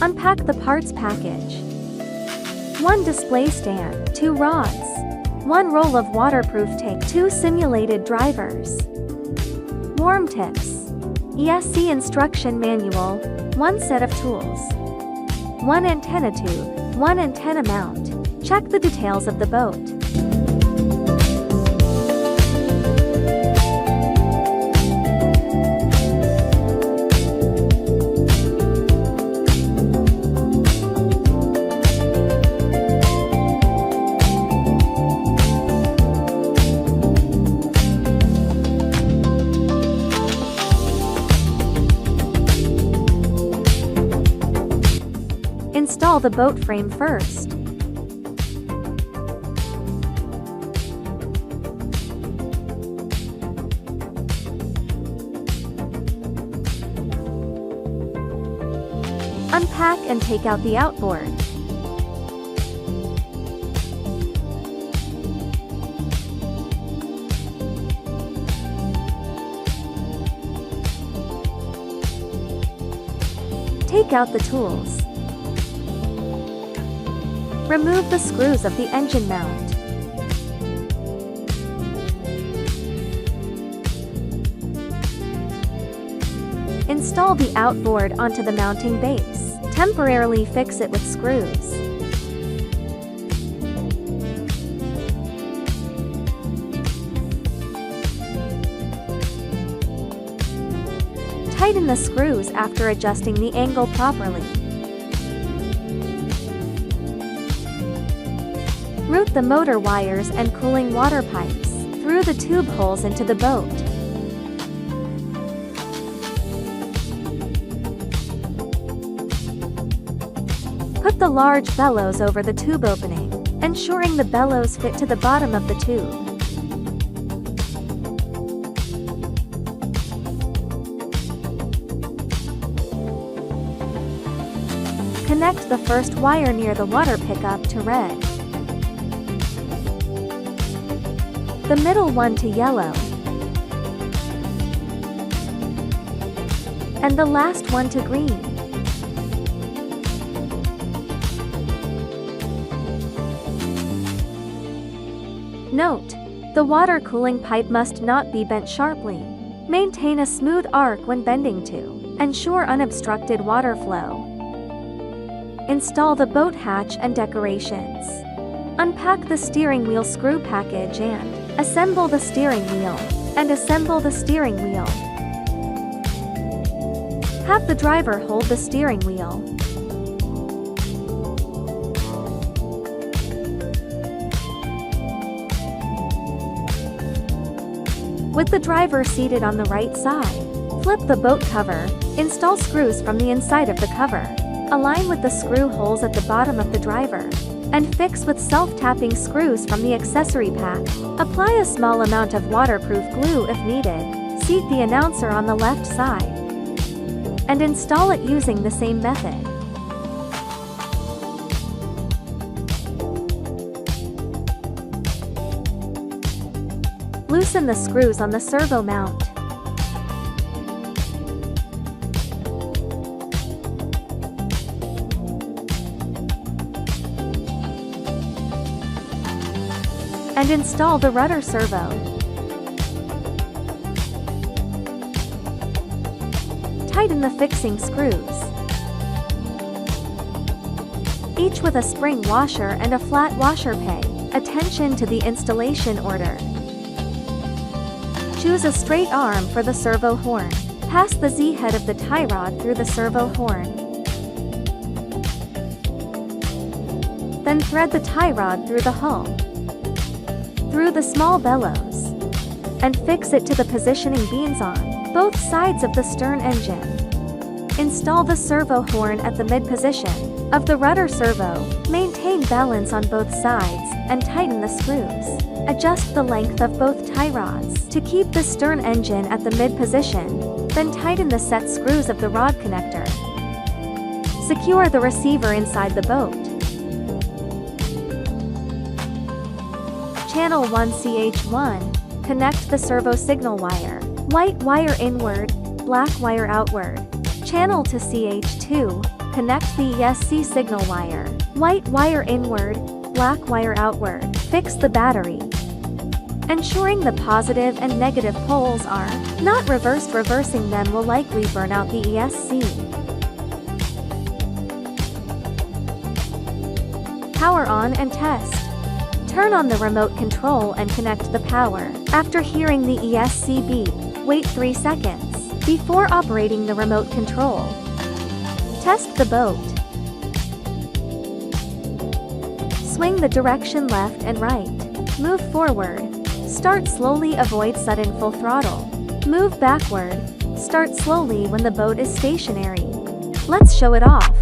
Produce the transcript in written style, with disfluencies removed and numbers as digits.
Unpack the parts package. 1 display stand, 2 rods, 1 roll of waterproof tape, 2 simulated drivers, worm tips, ESC instruction manual, 1 set of tools, 1 antenna tube, 1 antenna mount. Check the details of the boat. Install the boat frame first. Unpack and take out the outboard. Take out the tools. Remove the screws of the engine mount. Install the outboard onto the mounting base. Temporarily fix it with screws. Tighten the screws after adjusting the angle properly. Route the motor wires and cooling water pipes through the tube holes into the boat. Put the large bellows over the tube opening, ensuring the bellows fit to the bottom of the tube. Connect the first wire near the water pickup to red, the middle one to yellow, and the last one to green. Note: the water cooling pipe must not be bent sharply. Maintain a smooth arc when bending to ensure unobstructed water flow. Install the boat hatch and decorations. Unpack the steering wheel screw package and assemble the steering wheel. Have the driver hold the steering wheel. With the driver seated on the right side, flip the boat cover. Install screws from the inside of the cover. Align with the screw holes at the bottom of the driver. And fix with self-tapping screws from the accessory pack. Apply a small amount of waterproof glue if needed. Seat the announcer on the left side. And install it using the same method. Loosen the screws on the servo mount. And install the rudder servo. Tighten the fixing screws, each with a spring washer and a flat washer. Pay attention to the installation order. Choose a straight arm for the servo horn. Pass the Z-head of the tie rod through the servo horn. Then thread the tie rod through the hull, through the small bellows, and fix it to the positioning beams on both sides of the stern engine. Install the servo horn at the mid-position of the rudder servo. Maintain balance on both sides, and tighten the screws. Adjust the length of both tie rods to keep the stern engine at the mid-position, then tighten the set screws of the rod connector. Secure the receiver inside the boat. Channel 1 CH1. Connect the servo signal wire. White wire inward, black wire outward. Channel to CH2. Connect the ESC signal wire. White wire inward, black wire outward. Fix the battery, ensuring the positive and negative poles are not reversed. Reversing them will likely burn out the ESC. Power on and test. Turn on the remote control and connect the power. After hearing the ESC beep, wait 3 seconds before operating the remote control. Test the boat. Swing the direction left and right. Move forward. Start slowly. Avoid sudden full throttle. Move backward. Start slowly when the boat is stationary. Let's show it off.